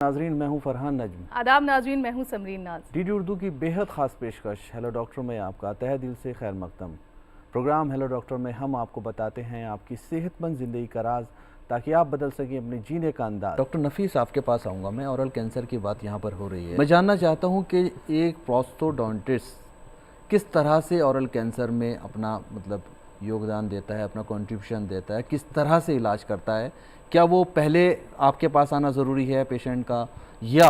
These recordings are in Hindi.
नाजरीन, मैं हूं फरहान नजम। आदाब नाजरीन, मैं हूं समरीन नाज। डीडी उर्दू की बेहद ख़ास पेशकश हेलो डॉक्टर में आपका तहे दिल से खैर मकदम। प्रोग्राम हेलो डॉक्टर में हम आपको बताते हैं आपकी सेहतमंद ज़िंदगी का राज, ताकि आप बदल सकें अपने जीने का अंदाज। डॉक्टर नफीस, आपके पास आऊँगा मैं। ओरल कैंसर की बात यहाँ पर हो रही है। मैं जानना चाहता हूँ कि एक प्रोस्टोडोंटिस्ट किस तरह से ओरल कैंसर में अपना योगदान देता है, अपना कंट्रीब्यूशन देता है, किस तरह से इलाज करता है। क्या वो पहले आपके पास आना ज़रूरी है पेशेंट का, या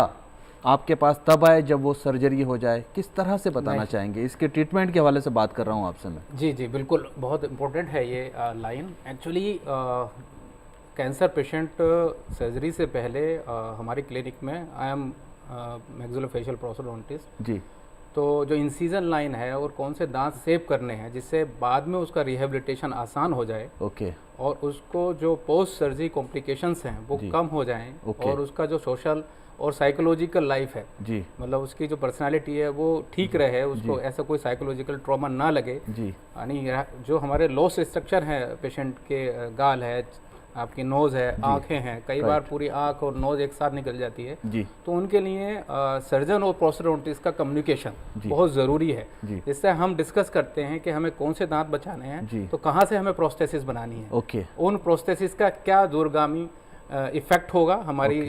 आपके पास तब आए जब वो सर्जरी हो जाए? किस तरह से बताना चाहेंगे? इसके ट्रीटमेंट के हवाले से बात कर रहा हूँ आपसे मैं। जी जी बिल्कुल, बहुत इम्पोर्टेंट है ये line. Actually cancer patient surgery से पहले हमारी क्लिनिक में आई एम मैक्सिलोफेशियल प्रोस्टोडोंटिस्ट जी। तो जो इंसीजन लाइन है और कौन से दांत सेव करने हैं जिससे बाद में उसका रिहेबिलिटेशन आसान हो जाए, ओके, और उसको जो पोस्ट सर्जरी कॉम्प्लिकेशंस हैं वो कम हो जाएं, और उसका जो सोशल और साइकोलॉजिकल लाइफ है जी, मतलब उसकी जो पर्सनालिटी है वो ठीक रहे, उसको ऐसा कोई साइकोलॉजिकल ट्रॉमा ना लगे जी, यानी जो हमारे लॉस स्ट्रक्चर है पेशेंट के, गाल है, आपकी नोज़ है, आंखें हैं, कई बार पूरी आंख और नोज़ एक साथ निकल जाती है जी, तो उनके लिए सर्जन और प्रोस्टोडोंटिस्ट का कम्युनिकेशन बहुत ज़रूरी है, जिससे हम डिस्कस करते हैं कि हमें कौन से दांत बचाने हैं, तो कहाँ से हमें प्रोस्थेसिस बनानी है, ओके, उन प्रोस्थेसिस का क्या दूरगामी इफेक्ट होगा हमारी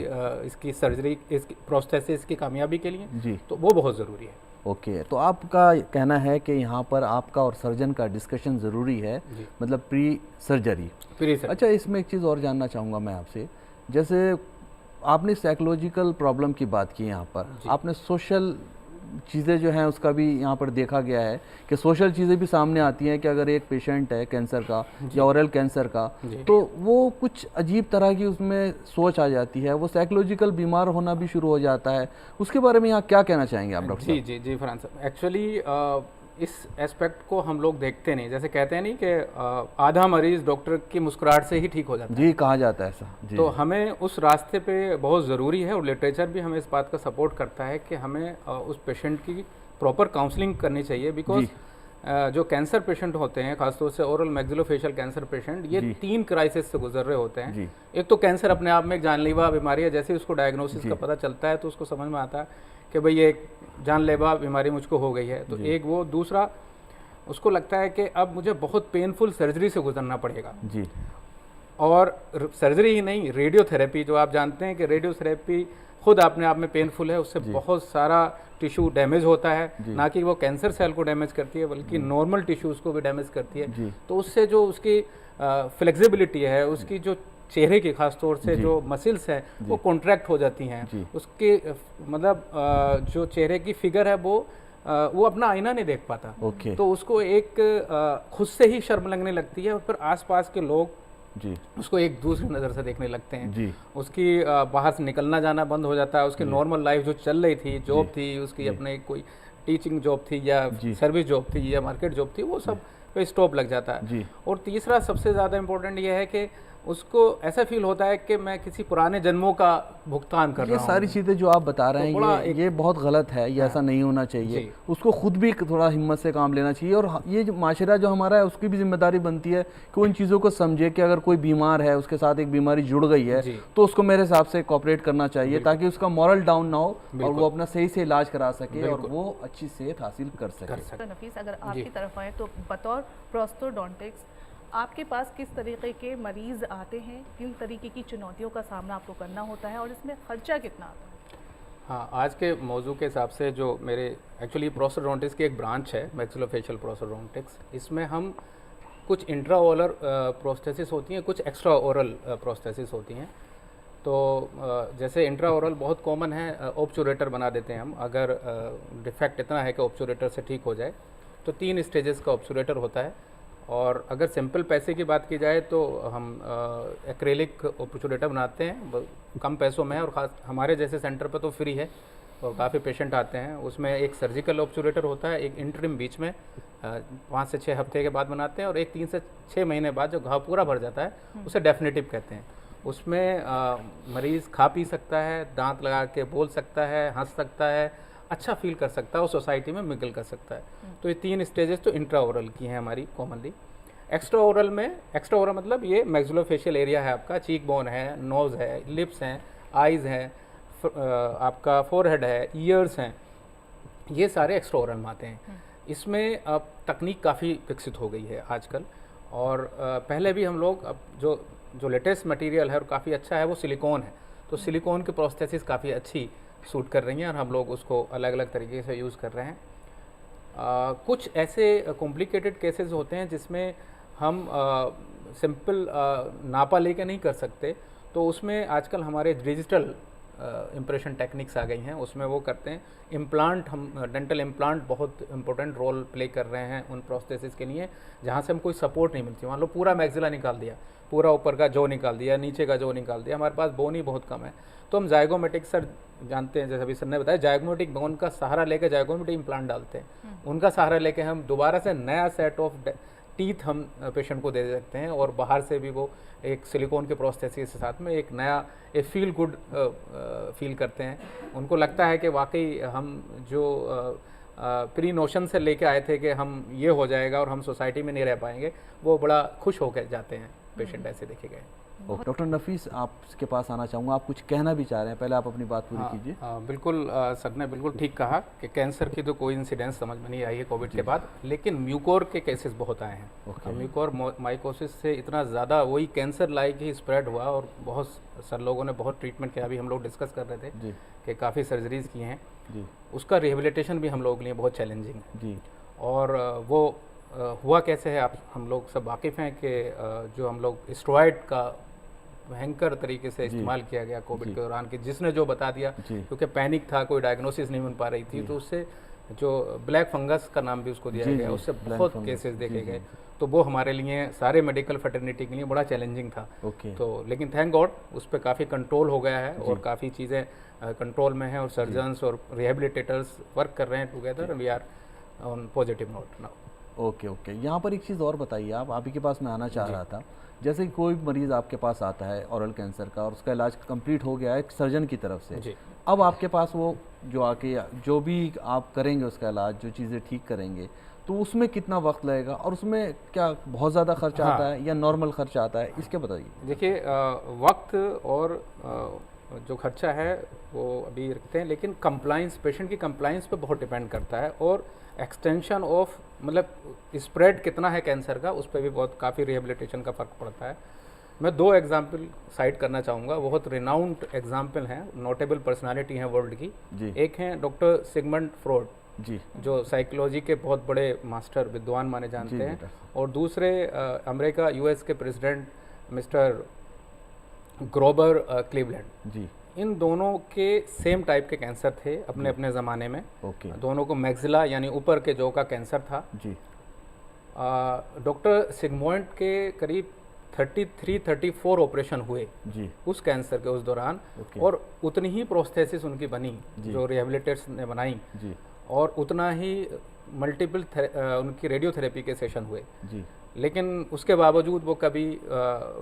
इसकी सर्जरी, इसकी प्रोस्थेसिस की कामयाबी के लिए जी, तो वो बहुत ज़रूरी है। ओके। तो आपका कहना है कि यहाँ पर आपका और सर्जन का डिस्कशन ज़रूरी है, मतलब प्री सर्जरी। अच्छा, इसमें एक चीज़ और जानना चाहूँगा मैं आपसे। जैसे आपने साइकोलॉजिकल प्रॉब्लम की बात की, यहाँ पर आपने सोशल चीज़ें जो हैं उसका भी यहाँ पर देखा गया है कि सोशल चीज़ें भी सामने आती हैं कि अगर एक पेशेंट है कैंसर का या ओरल कैंसर का, तो वो कुछ अजीब तरह की उसमें सोच आ जाती है, वो साइकोलॉजिकल बीमार होना भी शुरू हो जाता है। उसके बारे में यहाँ क्या कहना चाहेंगे आप डॉक्टर? जी जी जी फरहान साहब, एक्चुअली इस एस्पेक्ट को हम लोग देखते नहीं, जैसे कहते हैं नहीं कि आधा मरीज डॉक्टर की मुस्कुराहट से ही ठीक हो जाता है। जी, कहा जाता है ऐसा। जी, तो हमें उस रास्ते पे बहुत ज़रूरी है, और लिटरेचर भी हमें इस बात का सपोर्ट करता है कि हमें उस पेशेंट की प्रॉपर काउंसलिंग करनी चाहिए, बिकॉज जो कैंसर पेशेंट होते हैं, खासतौर से ओरल मैक्सिलोफेशियल कैंसर पेशेंट, ये 3 क्राइसिस से गुजर रहे होते हैं। एक तो कैंसर अपने आप में एक जानलेवा बीमारी है, जैसे उसको डायग्नोसिस का पता चलता है तो उसको समझ में आता है कि भाई ये एक जानलेवा बीमारी मुझको हो गई है, तो एक वो, दूसरा उसको लगता है कि अब मुझे बहुत पेनफुल सर्जरी से गुजरना पड़ेगा जी, और सर्जरी ही नहीं, रेडियोथेरेपी, जो आप जानते हैं कि रेडियोथेरेपी खुद अपने आप में पेनफुल है, उससे बहुत सारा टिश्यू डैमेज होता है, ना कि वो कैंसर सेल को डैमेज करती है बल्कि नॉर्मल टिश्यूज़ को भी डैमेज करती है। तो उससे जो उसकी फ्लेक्सिबिलिटी है, उसकी जो चेहरे की खास तौर से जो मसल्स हैं वो कॉन्ट्रैक्ट हो जाती हैं, उसके मतलब जो चेहरे की फिगर है वो अपना आईना नहीं देख पाता, तो उसको एक खुद से ही शर्म लगने लगती है, और फिर आसपास के लोग जी उसको एक दूसरी नज़र से देखने लगते हैं जी, उसकी बाहर से निकलना जाना बंद हो जाता है, उसकी नॉर्मल लाइफ जो चल रही थी, जॉब थी उसकी, अपने कोई टीचिंग जॉब थी या सर्विस जॉब थी या मार्केट जॉब थी, वो सब पे स्टॉप लग जाता है। और तीसरा सबसे ज़्यादा इम्पोर्टेंट ये है कि उसको ऐसा फील होता है कि मैं किसी पुराने जन्मों का भुगतान कर रहा हूँ। ये सारी चीज़ें जो आप बता रहे हैं ये बहुत गलत है, ये ऐसा नहीं होना चाहिए। उसको खुद भी थोड़ा हिम्मत से काम लेना चाहिए, और ये जो माशरा जो हमारा है उसकी भी जिम्मेदारी बनती है कि उन चीज़ों को समझे कि अगर कोई बीमार है, उसके साथ एक बीमारी जुड़ गई है, तो उसको मेरे हिसाब से कोऑपरेट करना चाहिए, ताकि उसका मॉरल डाउन ना हो और वो अपना सही से इलाज करा सके और वो अच्छी सेहत हासिल कर सके। तो नफीस, अगर आपकी तरफ आए तो बतौर प्रोस्टोडोंटिक्स आपके पास किस तरीके के मरीज़ आते हैं, किन तरीके की चुनौतियों का सामना आपको करना होता है, और इसमें खर्चा कितना आता है? हाँ, आज के मौजू के हिसाब से जो मेरे एक्चुअली प्रोस्टोडोंटिक्स की एक ब्रांच है मैक्सिलोफेशियल प्रोस्टोडोंटिक्स, इसमें हम कुछ इंट्रा ओरल प्रोस्थेसिस होती हैं, कुछ एक्स्ट्रा ओरल प्रोस्थेसिस होती हैं। तो जैसे इंट्रा ओरल बहुत कॉमन है, ऑब्चुरेटर बना देते हैं हम, अगर डिफेक्ट इतना है कि ऑब्चुरेटर से ठीक हो जाए तो 3 स्टेजेस का ऑब्चुरेटर होता है। और अगर सिंपल पैसे की बात की जाए तो हम एक्रेलिक ऑब्चुरेटर बनाते हैं कम पैसों में, और ख़ास हमारे जैसे सेंटर पर तो फ्री है और काफ़ी पेशेंट आते हैं। उसमें एक सर्जिकल ऑब्चुरेटर होता है, एक इंटरिम बीच में 5 से 6 हफ्ते के बाद बनाते हैं, और एक 3 से 6 महीने बाद जो घाव पूरा भर जाता है उसे डेफिनेटिव कहते हैं। उसमें मरीज़ खा पी सकता है, दांत लगा के बोल सकता है, हंस सकता है, अच्छा फील कर सकता है और सोसाइटी में मिंगल कर सकता है। तो ये 3 स्टेजेस तो इंट्रा ओरल की हैं हमारी कॉमनली। एक्स्ट्रा ओरल में, एक्स्ट्रा ओरल मतलब ये मैक्सिलोफेशियल एरिया है आपका, चीक बोन है, नोज़ है, लिप्स हैं, आइज़ हैं, आपका फोरहेड है, ईयर्स हैं, ये सारे एक्स्ट्रा ओरल में आते हैं। इसमें अब तकनीक काफ़ी विकसित हो गई है आजकल, और पहले भी हम लोग अब जो लेटेस्ट मटेरियल है और काफ़ी अच्छा है वो सिलिकॉन है, तो सिलिकॉन की प्रोस्थेसिस काफ़ी अच्छी सूट कर रही हैं और हम लोग उसको अलग अलग तरीके से यूज़ कर रहे हैं। कुछ ऐसे कॉम्प्लिकेटेड केसेस होते हैं जिसमें हम सिंपल नापा लेके नहीं कर सकते, तो उसमें आजकल हमारे डिजिटल इम्प्रेशन टेक्निक्स आ गई हैं, उसमें वो करते हैं। इम्प्लांट, हम डेंटल इम्प्लांट बहुत इंपॉर्टेंट रोल प्ले कर रहे हैं उन प्रोस्थेसिस के लिए जहाँ से हम कोई सपोर्ट नहीं मिलती। मान लो पूरा मैक्सिला निकाल दिया, पूरा ऊपर का जो निकाल दिया, नीचे का जो निकाल दिया, हमारे पास बोन ही बहुत कम है, तो हम जायगोमेटिक, सर जानते हैं जैसे अभी सर ने बताया, जायगोमेटिक बोन का सहारा लेकर जायगोमेटिक इम्प्लांट डालते हैं। उनका सहारा लेके हम दोबारा से नया सेट ऑफ टीथ हम पेशेंट को दे सकते हैं, और बाहर से भी वो एक सिलिकॉन के प्रोस्थेसिस के साथ में एक नया फील गुड फील करते हैं। उनको लगता है कि वाकई हम जो प्री नोशन से लेके आए थे कि हम ये हो जाएगा और हम सोसाइटी में नहीं रह पाएंगे, वो बड़ा खुश होकर जाते हैं पेशेंट, ऐसे देखे गए। डॉक्टर नफीस, आपके पास आना चाहूँगा, आप कुछ कहना भी चाह रहे हैं, पहले आप अपनी बात पूरी कीजिए। बिल्कुल, सर ने बिल्कुल ठीक कहा कि कैंसर की तो कोई इंसिडेंस समझ में नहीं आई है कोविड के बाद, लेकिन म्यूकोर के केसेस बहुत आए हैं। म्यूकोर माइकोसिस से इतना ज़्यादा वही कैंसर लाइक ही स्प्रेड हुआ, और बहुत सर लोगों ने बहुत ट्रीटमेंट किया। अभी हम लोग डिस्कस कर रहे थे कि काफ़ी सर्जरीज की हैं, उसका रिहेबिलिटेशन भी हम लोगों के लिए बहुत चैलेंजिंग है। और वो हुआ कैसे है, आप हम लोग सब वाकिफ़ हैं कि जो हम लोग स्टेरॉइड का भयंकर तरीके से इस्तेमाल किया गया कोविड के दौरान, कि जिसने जो बता दिया, क्योंकि पैनिक था, कोई डायग्नोसिस नहीं बन पा रही थी, तो उससे जो ब्लैक फंगस का नाम भी उसको दिया गया, उससे बहुत केसेस देखे गए। तो वो हमारे लिए, सारे मेडिकल फैटर्निटी के लिए बड़ा चैलेंजिंग था। तो लेकिन थैंक गॉड उस पर काफ़ी कंट्रोल हो गया है, और काफ़ी चीज़ें कंट्रोल में हैं, और सर्जन्स और रिहेबिलिटेटर्स वर्क कर रहे हैं together, we are on positive note now. Okay, यहाँ पर एक चीज़ और बताइए, आप ही के पास मैं आना चाह रहा था। जैसे कोई मरीज़ आपके पास आता है ओरल कैंसर का, और उसका इलाज कंप्लीट हो गया है सर्जन की तरफ से, अब आपके पास वो जो आके जो भी आप करेंगे उसका इलाज, जो चीज़ें ठीक करेंगे, तो उसमें कितना वक्त लगेगा, और उसमें क्या बहुत ज़्यादा खर्चा आता है या नॉर्मल खर्चा आता है, इसके बताइए। देखिए, वक्त और जो खर्चा है वो अभी रखते हैं, लेकिन कंप्लाइंस, पेशेंट की कंप्लाइंस पे बहुत डिपेंड करता है, और एक्सटेंशन ऑफ, मतलब स्प्रेड कितना है कैंसर का, उस पर भी बहुत काफ़ी रिहेबिलिटेशन का फ़र्क पड़ता है। मैं 2 एग्जाम्पल साइट करना चाहूँगा, बहुत रिनाउंड एग्जाम्पल हैं, नोटेबल पर्सनालिटी हैं वर्ल्ड की। एक हैं डॉक्टर सिगमंड फ्रॉइड जी, जो साइकोलॉजी के बहुत बड़े मास्टर विद्वान माने जाते हैं, और दूसरे अमेरिका यूएस के प्रेसिडेंट मिस्टर ग्रोबर क्लीवलैंड जी। इन दोनों के सेम टाइप के कैंसर थे अपने अपने ज़माने में। दोनों को मैक्सिला यानी ऊपर के जॉ का कैंसर था जी। डॉक्टर सिगमंड के करीब 33-34 ऑपरेशन हुए जी उस कैंसर के उस दौरान, और उतनी ही प्रोस्थेसिस उनकी बनी जो रिहेबिलिटेटर्स ने बनाई जी, और उतना ही मल्टीपल उनकी रेडियोथेरेपी के सेशन हुए जी। लेकिन उसके बावजूद वो कभी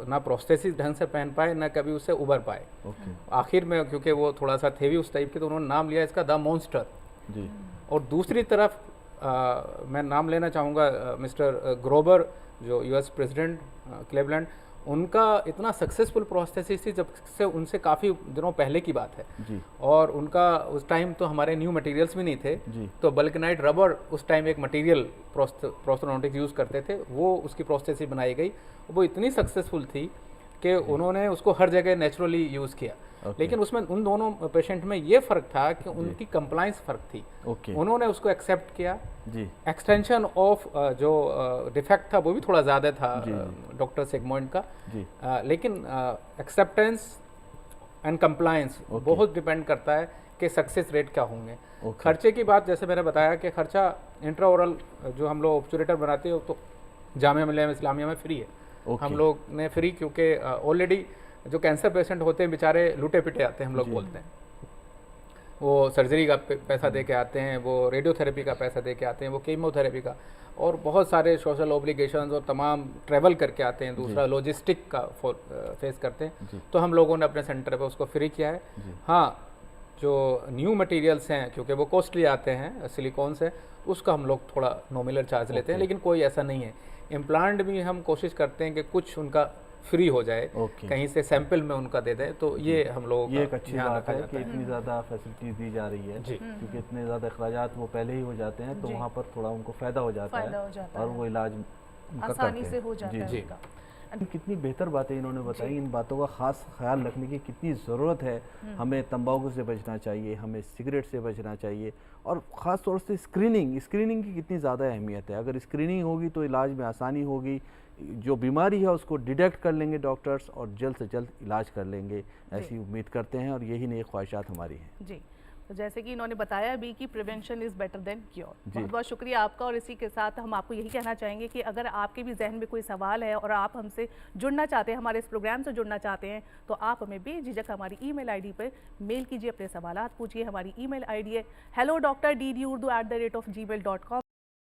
ना प्रोस्थेसिस ढंग से पहन पाए, ना कभी उससे उबर पाए। आखिर में क्योंकि वो थोड़ा सा थे भी उस टाइप के, तो उन्होंने नाम लिया इसका द मॉन्स्टर जी। और दूसरी तरफ मैं नाम लेना चाहूँगा मिस्टर ग्रोबर, जो यूएस प्रेसिडेंट क्लीवलैंड, उनका इतना सक्सेसफुल प्रोस्थेसिस थी जब से उनसे काफ़ी दिनों पहले की बात है जी। और उनका उस टाइम तो हमारे न्यू मटेरियल्स भी नहीं थे जी। तो बल्कनाइट रबर उस टाइम एक मटेरियल प्रोस्थोडोंटिक्स यूज़ करते थे, वो उसकी प्रोस्थेसिस बनाई गई। वो इतनी सक्सेसफुल थी कि उन्होंने उसको हर जगह नेचुरली यूज़ किया। लेकिन उसमें उन दोनों पेशेंट में ये फ़र्क था कि उनकी कंप्लाइंस फ़र्क थी। उन्होंने उसको एक्सेप्ट किया जी। एक्सटेंशन ऑफ जो डिफेक्ट था वो भी थोड़ा ज़्यादा था डॉक्टर सिगमंड का जी। लेकिन एक्सेप्टेंस एंड कंप्लाइंस बहुत डिपेंड करता है कि सक्सेस रेट क्या होंगे। खर्चे की बात जैसे मैंने बताया कि खर्चा इंट्राओरल जो हम लोग ऑब्चुरेटर बनाते हो तो जामिया मिलिया इस्लामिया में फ्री है। हम लोग ने फ्री, क्योंकि ऑलरेडी जो कैंसर पेशेंट होते हैं बेचारे लूटे पिटे आते हैं, हम लोग बोलते हैं। वो सर्जरी का पैसा दे के आते हैं, वो रेडियोथेरेपी का पैसा दे के आते हैं, वो कीमोथेरेपी का, और बहुत सारे सोशल ऑब्लिगेशंस और तमाम ट्रैवल करके आते हैं। दूसरा लॉजिस्टिक का फेस करते हैं। तो हम लोगों ने अपने सेंटर पे उसको फ्री किया है। हाँ, जो न्यू मटेरियल्स हैं क्योंकि वो कॉस्टली आते हैं, सिलिकॉन से, उसका हम लोग थोड़ा नॉमिनल चार्ज लेते हैं, लेकिन कोई ऐसा नहीं है। इम्प्लांट भी हम कोशिश करते हैं कि कुछ उनका फ्री हो जाए, ओके। कहीं से सैंपल में उनका दे दें, तो ये हम लोगों ये एक का अच्छी ध्यान बात रखा है जाता कि है। इतनी ज़्यादा फैसिलिटीज़ दी जा रही है, जी। क्योंकि इतने ज़्यादा अखराजात वो पहले ही हो जाते हैं, तो जी। वहाँ पर थोड़ा उनको फ़ायदा हो जाता फ़ायदा है हो जाता और है। वो इलाज उनका आसानी करते से हैं। हो जाता है जी। उनका। कितनी बेहतर बातें इन्होंने बताई, इन बातों का खास ख्याल रखने की कितनी ज़रूरत है। हमें तंबाकू से बचना चाहिए, हमें सिगरेट से बचना चाहिए, और ख़ास तौर से स्क्रीनिंग की कितनी ज़्यादा अहमियत है। अगर स्क्रीनिंग होगी तो इलाज में आसानी होगी, जो बीमारी है उसको डिटेक्ट कर लेंगे डॉक्टर्स और जल्द से जल्द इलाज कर लेंगे, ऐसी उम्मीद करते हैं, और यही नेक ख्वाहिशात हमारी हैं। जी, तो जैसे कि इन्होंने बताया भी कि prevention is better than cure. जी। बहुत बहुत शुक्रिया आपका, और इसी के साथ हम आपको यही कहना चाहेंगे कि अगर आपके भी जहन में कोई सवाल है और आप हमसे जुड़ना चाहते हैं, हमारे इस प्रोग्राम से जुड़ना चाहते हैं, तो आप हमें बेझिझक हमारी ईमेल आईडी पर मेल कीजिए, अपने सवालात पूछिए। हमारी ईमेल आईडी है hello.ddurdu@gmail.com।